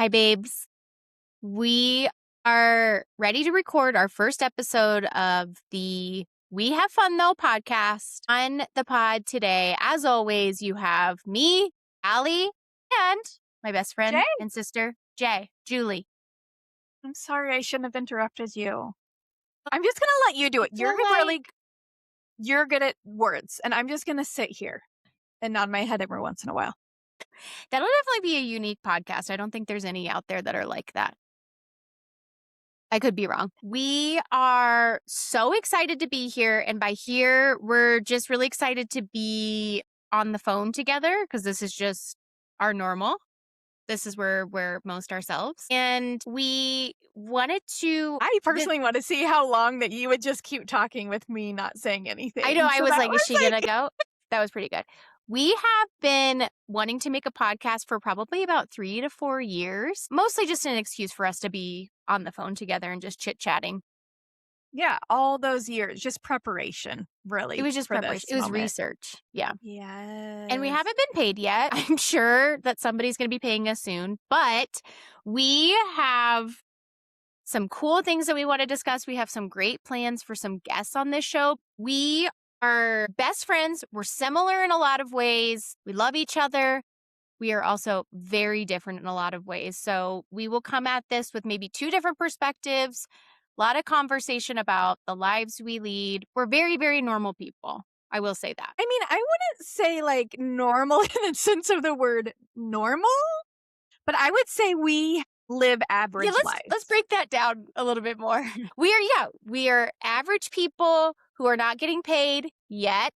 Hi, babes. We are ready to record our first episode of the We Have Fun Though podcast. On the pod today, as always, you have me, Allie, and my best friend Jay. and sister, Julie. I'm sorry, I shouldn't have interrupted you. I'm just going to let you do it. You're good at words, and I'm just going to sit here and nod my head every once in a while. That'll definitely be a unique podcast. I don't think there's any out there that are like that. I could be wrong. We are so excited to be here. And by here, we're just really excited to be on the phone together because this is just our normal. This is where we're most ourselves. And we wanted to... I personally want to see how long that you would just keep talking with me not saying anything. I know. I was like, is she going to go? That was pretty good. We have been wanting to make a podcast for probably about 3 to 4 years, mostly just an excuse for us to be on the phone together and just chit-chatting. Yeah, all those years, just preparation, really. It was just preparation. It was research. Yeah. Yes. And we haven't been paid yet. I'm sure that somebody's going to be paying us soon, but we have some cool things that we want to discuss. We have some great plans for some guests on this show. We are best friends. We're similar in a lot of ways. We love each other. We are also very different in a lot of ways. So we will come at this with maybe 2 different perspectives, a lot of conversation about the lives we lead. We're very, very normal people. I will say that. I mean, I wouldn't say like normal in the sense of the word normal, but I would say we live average lives. Let's break that down a little bit more. We are average people who are not getting paid yet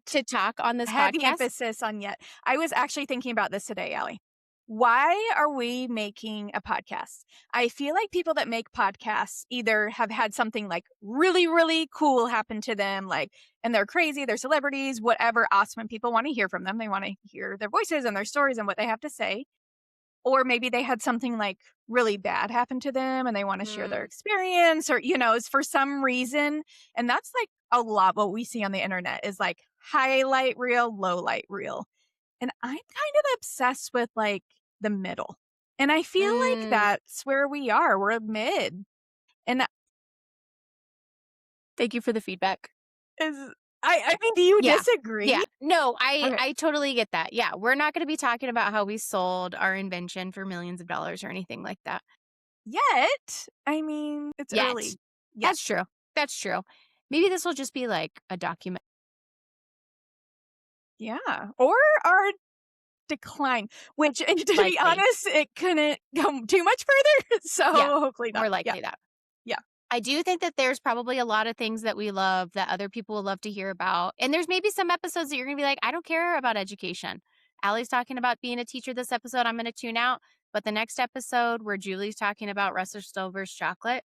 to talk on this Heavy podcast. Emphasis on yet. I was actually thinking about this today, Allie. Why are we making a podcast? I feel like people that make podcasts either have had something like really, really cool happen to them, and they're crazy, they're celebrities, whatever, awesome, and people want to hear from them. They want to hear their voices and their stories and what they have to say. Or maybe they had something like really bad happen to them and they want to share their experience, or, it's for some reason. And that's like a lot what we see on the internet is like highlight reel, low light reel. And I'm kind of obsessed with like the middle. And I feel like that's where we are. We're mid. And thank you for the feedback. I mean, do you disagree? Yeah. No, I totally get that. Yeah. We're not going to be talking about how we sold our invention for millions of dollars or anything like that. Yet. I mean, it's early. Yet. That's true. Maybe this will just be like a document. Yeah. Or our decline, which, to be honest, it couldn't go too much further. So hopefully not. More likely that. Yeah. I do think that there's probably a lot of things that we love that other people will love to hear about. And there's maybe some episodes that you're going to be like, I don't care about education. Allie's talking about being a teacher this episode. I'm going to tune out. But the next episode where Julie's talking about Russell Stover's chocolate.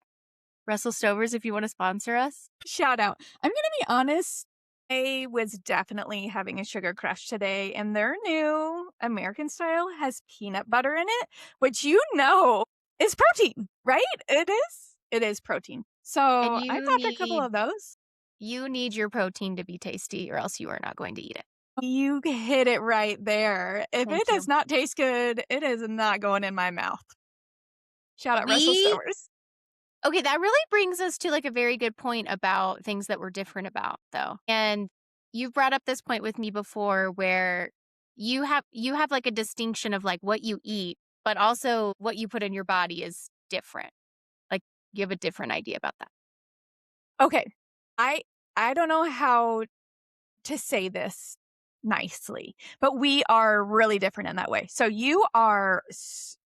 Russell Stover's, if you want to sponsor us. Shout out. I'm going to be honest. I was definitely having a sugar crush today. And their new American style has peanut butter in it, which is protein, right? It is protein. So I've had a couple of those. You need your protein to be tasty or else you are not going to eat it. You hit it right there. If it does not taste good, it is not going in my mouth. Shout out Russell Stovers. Okay, that really brings us to like a very good point about things that we're different about, though. And you've brought up this point with me before where you have like a distinction of like what you eat, but also what you put in your body is different. Like you have a different idea about that. Okay. I don't know how to say this nicely, but we are really different in that way. So you are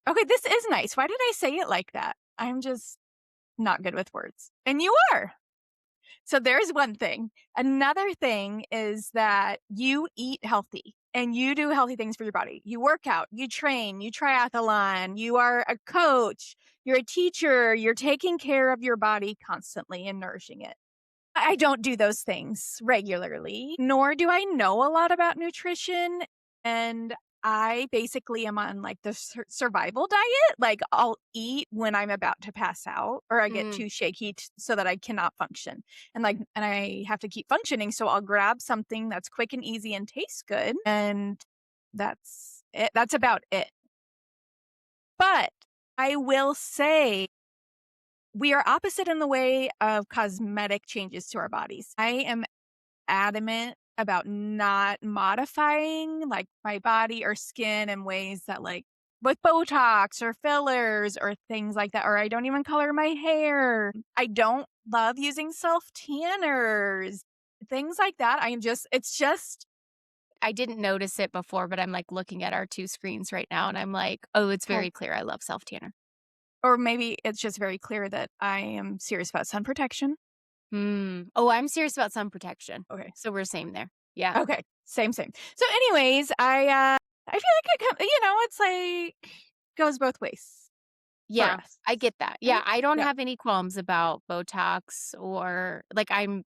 okay. This is nice. Why did I say it like that? I'm just not good with words. And you are. So there's one thing. Another thing is that you eat healthy and you do healthy things for your body. You work out, you train, you triathlon, you are a coach, you're a teacher, you're taking care of your body constantly and nourishing it. I don't do those things regularly, nor do I know a lot about nutrition. And I basically am on like the survival diet. Like I'll eat when I'm about to pass out or I get too shaky so that I cannot function. And I have to keep functioning. So I'll grab something that's quick and easy and tastes good. And that's it. That's about it. But I will say we are opposite in the way of cosmetic changes to our bodies. I am adamant about not modifying like my body or skin in ways that like with Botox or fillers or things like that, or I don't even color my hair. I don't love using self tanners, things like that. It's just, I didn't notice it before, but I'm like looking at our two screens right now and I'm like, oh, it's well, very clear. I love self tanner. or maybe it's just very clear that I am serious about sun protection. Oh, I'm serious about sun protection. Okay. So we're same there. Yeah. Okay. Same, same. So, anyways, I feel like it's like goes both ways for Yeah, us, I get that. Yeah, right? I don't Yeah. have any qualms about Botox or like I'm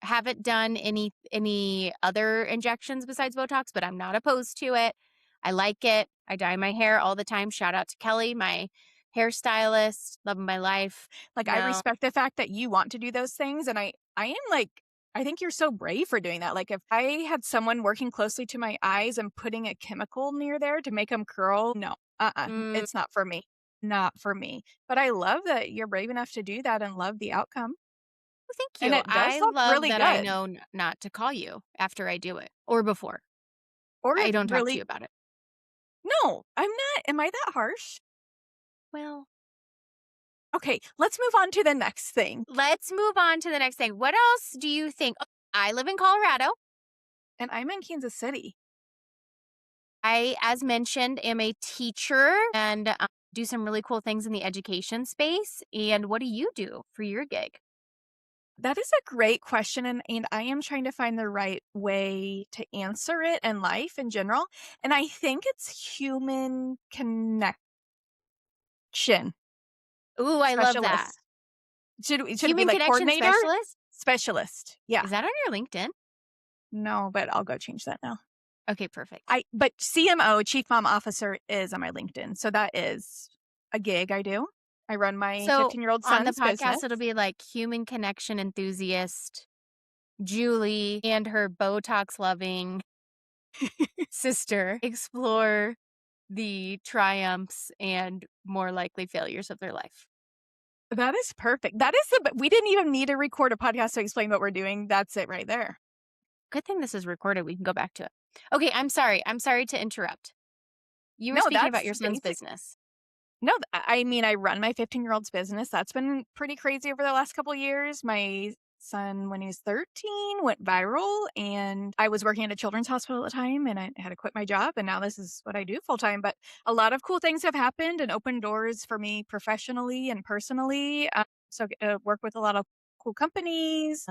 haven't done any other injections besides Botox, but I'm not opposed to it. I like it. I dye my hair all the time. Shout out to Kelly, my hairstylist, love of my life. Like, I No. respect the fact that you want to do those things, and I am like I think you're so brave for doing that. Like, if I had someone working closely to my eyes and putting a chemical near there to make them curl, no, Mm, it's not for me. Not for me. But I love that you're brave enough to do that and love the outcome, well, thank and you. it does I look love really that I good, know not to call you after I do it or before. or I don't talk to you really about it. no, I'm not am I that harsh? Well, Okay, let's move on to the next thing, let's move on to the next thing. What else do you think? Oh, I live in Colorado. and I'm in Kansas City. I, as mentioned, am a teacher and do some really cool things in the education space. And what do you do for your gig? That is a great question, and I am trying to find the right way to answer it in life in general, and I think it's human connection Ooh, I love that. specialist. Should it be Human like connection coordinator? specialist? Specialist, yeah. Is that on your LinkedIn? No, but I'll go change that now. Okay, perfect. But CMO, Chief Mom Officer, is on my LinkedIn, so that is a gig I do. I run my So 15-year-old on the son's podcast, business. it'll be like human connection enthusiast, Julie and her Botox loving sister explore the triumphs and more likely failures of their life. That is perfect. That is we didn't even need to record a podcast to explain what we're doing. That's it right there. Good thing this is recorded. We can go back to it. Okay, I'm sorry. I'm sorry to interrupt. You were No, speaking about that's your son's basic. business. No, I mean, I run my 15-year-old's business. That's been pretty crazy over the last couple of years. My son, when he was 13, went viral, and I was working at a children's hospital at the time, and I had to quit my job, and now this is what I do full time. But a lot of cool things have happened and opened doors for me professionally and personally. So, work with a lot of cool companies,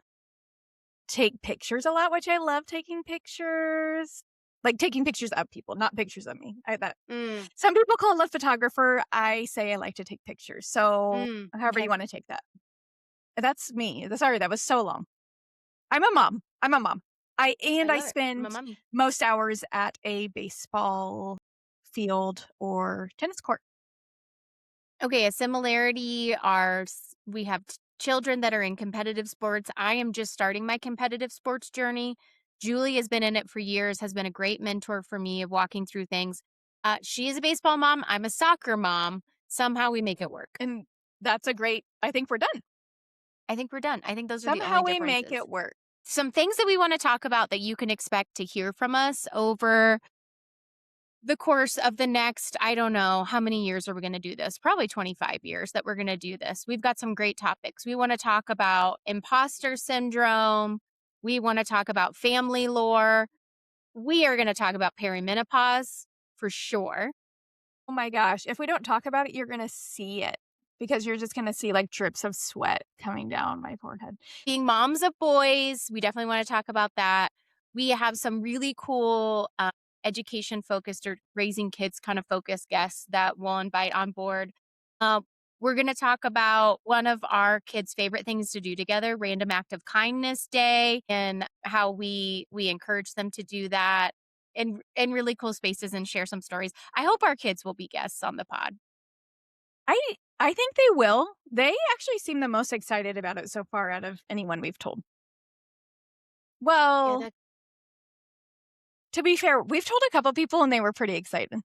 take pictures a lot, which I love taking pictures. Like taking pictures of people, not pictures of me. That Mm, some people call it a photographer. I say I like to take pictures. So, however okay. you want to take that. That's me. Sorry, that was so long. I'm a mom. I'm a mom. I I love it. I'm a spend mommy. most hours at a baseball field or tennis court. Okay, a similarity are we have children that are in competitive sports. I am just starting my competitive sports journey. Julie has been in it for years, has been a great mentor for me of walking through things. She is a baseball mom. I'm a soccer mom. Somehow we make it work. And that's a great, I think we're done. I think we're done. I think those are the Somehow only we make differences. it work. Some things that we want to talk about that you can expect to hear from us over the course of the next, I don't know, how many years are we going to do this? Probably 25 years that we're going to do this. We've got some great topics. We want to talk about imposter syndrome. We want to talk about family lore. We are going to talk about perimenopause for sure. Oh my gosh. If we don't talk about it, you're going to see it because you're just going to see like drips of sweat coming down my forehead. Being moms of boys, we definitely want to talk about that. We have some really cool education focused or raising kids kind of focused guests that we'll invite on board. Uh, we're going to talk about one of our kids' favorite things to do together, Random Act of Kindness Day, and how we encourage them to do that in really cool spaces and share some stories. I hope our kids will be guests on the pod. I I think they will. They actually seem the most excited about it so far out of anyone we've told. Yeah, Well, to be fair, we've told a couple people and they were pretty excited.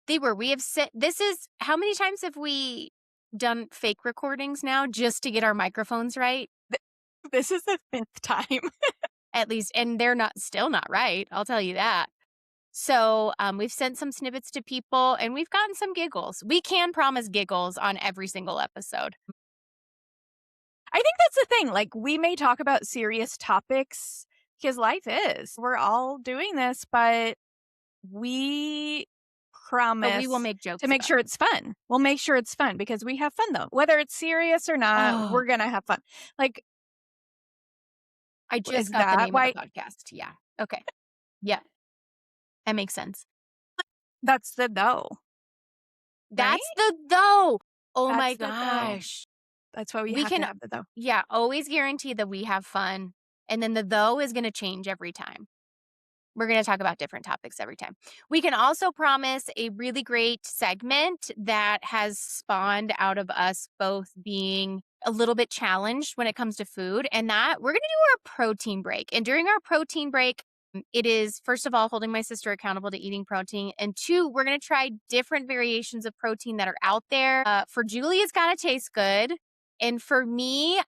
They were. We have sit this is how many times have we done fake recordings now just to get our microphones right? This is the 5th time. At least, and they're not still not right, I'll tell you that. So, we've sent some snippets to people and we've gotten some giggles. We can promise giggles on every single episode. I think that's the thing, like, we may talk about serious topics because life is. We're all doing this, but we But we will promise make to jokes make about sure it. it's fun. We'll make sure it's fun because we have fun, though. Whether it's serious or not, Oh, we're gonna have fun. Like, I just is got the that name of the why podcast. Yeah. Okay. Yeah, that makes sense. that's the though, right? That's the though. Oh my That's the though. gosh. That's why we We have to can have the though. yeah, always guarantee that we have fun, and then the though is gonna change every time. We're gonna talk about different topics every time. We can also promise a really great segment that has spawned out of us both being a little bit challenged when it comes to food, and that we're gonna do our protein break. And during our protein break, it is, first of all, holding my sister accountable to eating protein. And 2, we're gonna try different variations of protein that are out there. For Julie, it's gotta taste good. And for me,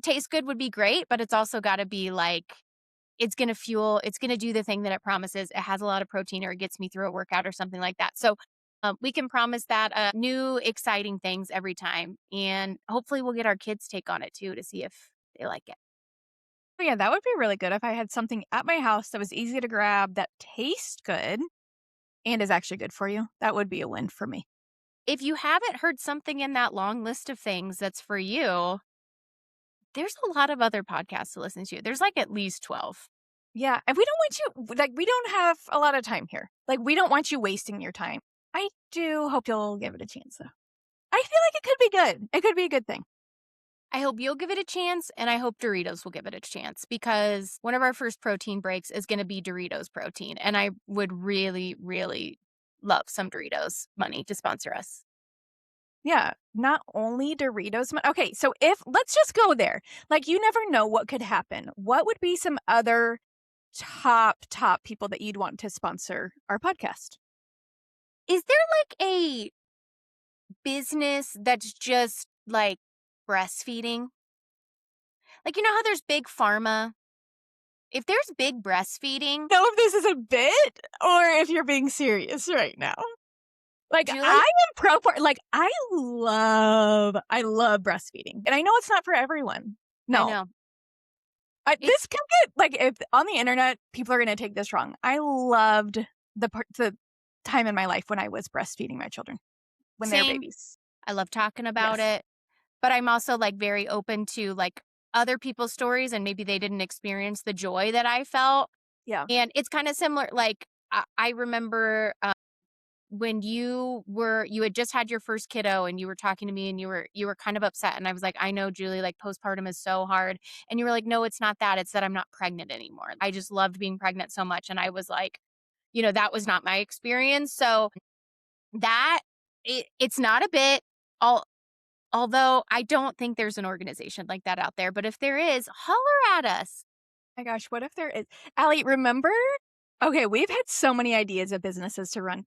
taste good would be great, but it's also gotta be like it's gonna do the thing that it promises. It has a lot of protein or it gets me through a workout or something like that. So we can promise that new exciting things every time. And hopefully we'll get our kids' take on it too to see if they like it. Oh, yeah, that would be really good if I had something at my house that was easy to grab, that tastes good, and is actually good for you. That would be a win for me. If you haven't heard something in that long list of things that's for you, there's a lot of other podcasts to listen to. There's like at least 12. Yeah, and we don't want you like, we don't have a lot of time here. Like, we don't want you wasting your time. I do hope you'll give it a chance, though. I feel like it could be good. It could be a good thing. I hope you'll give it a chance, and I hope Doritos will give it a chance because one of our first protein breaks is going to be Doritos protein, and I would really, really love some Doritos money to sponsor us. Yeah, not only Doritos okay, so if let's just go there. Like, you never know what could happen. What would be some other top people that you'd want to sponsor our podcast? Is there like a business that's just like breastfeeding? Like, you know how there's big pharma? If there's big breastfeeding, Know if this is a bit or if you're being serious right now. Like, Julie, I am pro for like, I love breastfeeding, and I know it's not for everyone. I No. know. It's This can get like, if on the internet, people are gonna take this wrong. I loved the time in my life when I was breastfeeding my children when they're same. babies. I love talking about Yes. it. But I'm also, like, very open to, like, other people's stories, and maybe they didn't experience the joy that I felt, Yeah. and it's kinda similar, like, I remember, when you had just had your first kiddo, and you were talking to me, and you were kind of upset, and I was like, "I know, Julie, like, postpartum is so hard," and you were like, "No, it's not that, it's that I'm not pregnant anymore." I just loved being pregnant so much, and I was like, that was not my experience, so that it's not a bit, al although I don't think there's an organization like that out there, but if there is, holler at us. My gosh, what if there is Allie, remember okay, we've had so many ideas of businesses to run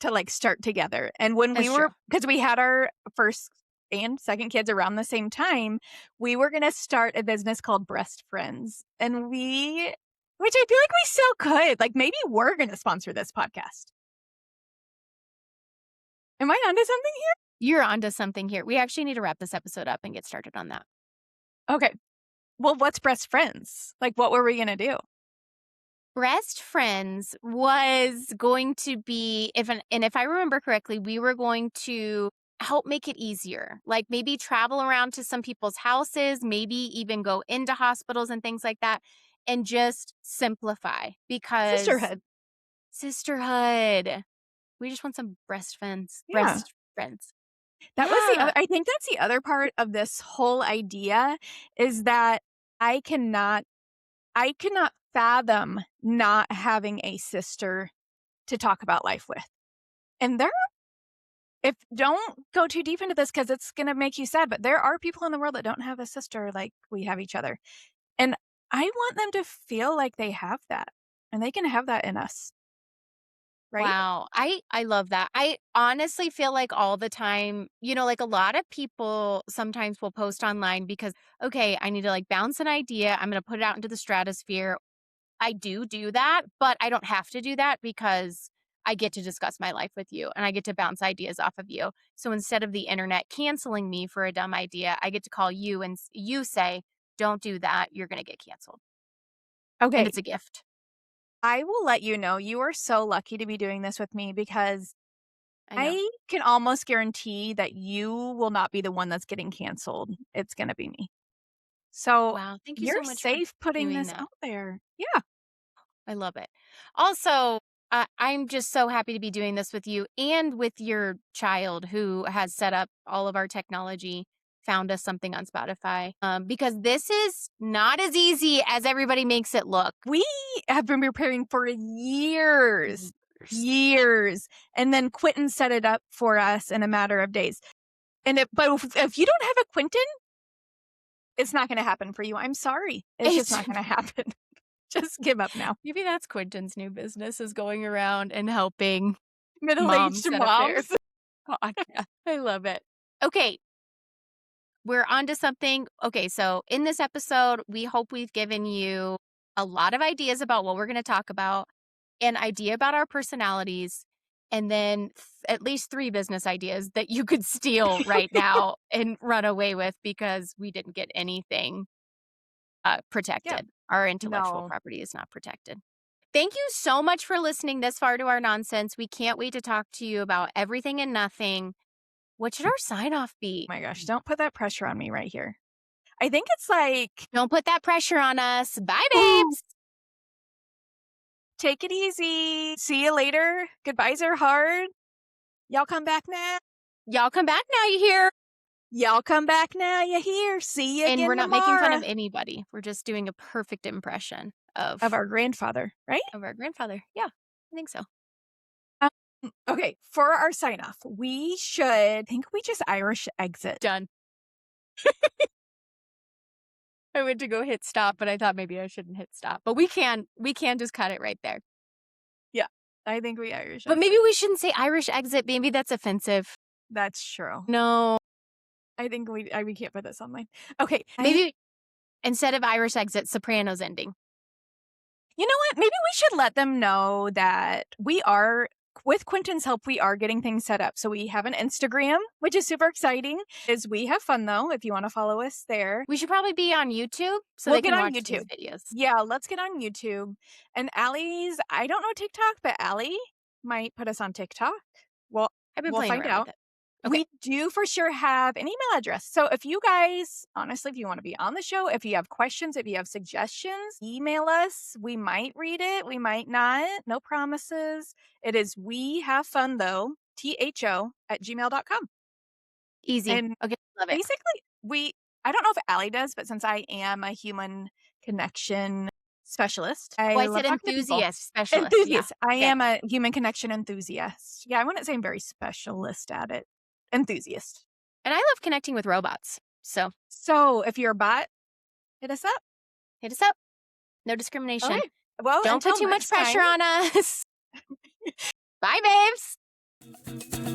to, like, start together, and when we That's true. were because we had our first and second kids around the same time, we were gonna start a business called Breast Friends, and we which I feel like we still could, like, maybe we're gonna sponsor this podcast. Am I onto something You're onto something here. We actually need to wrap this episode up and get started on that. here? Okay. Well, what's Breast Friends? Like, what were we gonna do? Breast Friends was going to be if I remember correctly, we were going to help make it easier. Like maybe travel around to some people's houses, maybe even go into hospitals and things like that and just simplify because Sisterhood. sisterhood. We just want some breast friends. Yeah. Breast friends. That was the Yeah. other I think that's the other part of this whole idea is that I cannot I cannot fathom not having a sister to talk about life with. And there if don't go too deep into this because it's gonna make you sad, but there are people in the world that don't have a sister like we have each other. And I want them to feel like they have that, and they can have that in us. right? Wow. I love that. I honestly feel like all the time, like a lot of people sometimes will post online because, okay, I need to like bounce an idea. I'm going to put it out into the stratosphere. I do that, but I don't have to do that because I get to discuss my life with you and I get to bounce ideas off of you. So instead of the internet canceling me for a dumb idea, I get to call you and you say, don't do that. You're going to get canceled. And Okay. it's a gift. I will let you know you are so lucky to be doing this with me because I know. I can almost guarantee that you will not be the one that's getting canceled. It's going to be me. So Wow. Thank you you're so much for safe putting doing this that. out there. Yeah. I love it. Also, I'm just so happy to be doing this with you and with your child who has set up all of our technology, found us something on Spotify, because this is not as easy as everybody makes it look. We have been preparing for years, Years. years. And then Quentin set it up for us in a matter of days. But if you don't have a Quentin, it's not going to happen for you. I'm sorry. It's just It's not going to happen. Just give up now. maybe that's Quentin's new business is going around and helping moms Middle-aged set up their moms. podcast. I love it. Okay, we're on to something. Okay, so in this episode, we hope we've given you a lot of ideas about what we're going to talk about, an idea about our personalities, and then at least 3 business ideas that you could steal right now and run away with because we didn't get anything Yeah. protected. Our intellectual No. property is not protected. Thank you so much for listening this far to our nonsense. We can't wait to talk to you about everything and nothing. What should our sign off be? Oh my gosh, don't put that pressure on me right here. I think it's like, Don't put that pressure on us. Bye, ooh, babes. take it easy. See you later. Goodbyes are hard. Y'all come back now. Y'all come back now, you hear? Y'all come back now. You hear? See you And we're again not making fun tomorrow. of anybody. We're just doing a perfect impression Of of our grandfather, right? our grandfather. Yeah, I think so. Um, okay, for our sign off, I think we just Irish exit. Done. I went to go hit stop, but I thought maybe I shouldn't hit stop. But we can just cut it right there. Yeah, I think we Irish But exit. maybe we shouldn't say Irish exit. Maybe that's offensive. That's true. No. I think we can't put this online. Okay, Maybe instead of Irish exit, Sopranos ending. you know what? Maybe we should let them know that we are, with Quentin's help, we are getting things set up. So we have an Instagram, which is super exciting. Is We Have Fun Though, if you want to follow us there. We should probably be on YouTube so We'll they get can on watch these YouTube. videos. Yeah, let's get on YouTube. And Allie's, I don't know TikTok, but Allie might put us on TikTok. Well, I've been we'll playing find around out. with it. Okay. We do for sure have an email address. So if you guys, honestly, if you want to be on the show, if you have questions, if you have suggestions, email us. We might read it. We might not. No promises. It is We Have Fun Though, THO@gmail.com. Easy. And Okay. Love it. basically, I don't know if Allie does, but since I am a human connection specialist, Oh, I I love said talking to people. enthusiast specialist. Yeah. Enthusiast. I Okay. am a human connection enthusiast. Yeah, I wouldn't say I'm very specialist at it. Enthusiast. And I love connecting with robots. So So if you're a bot, hit us up. hit us up. No discrimination. Okay. Well, Don't until put too much next pressure time. on us. Bye, babes.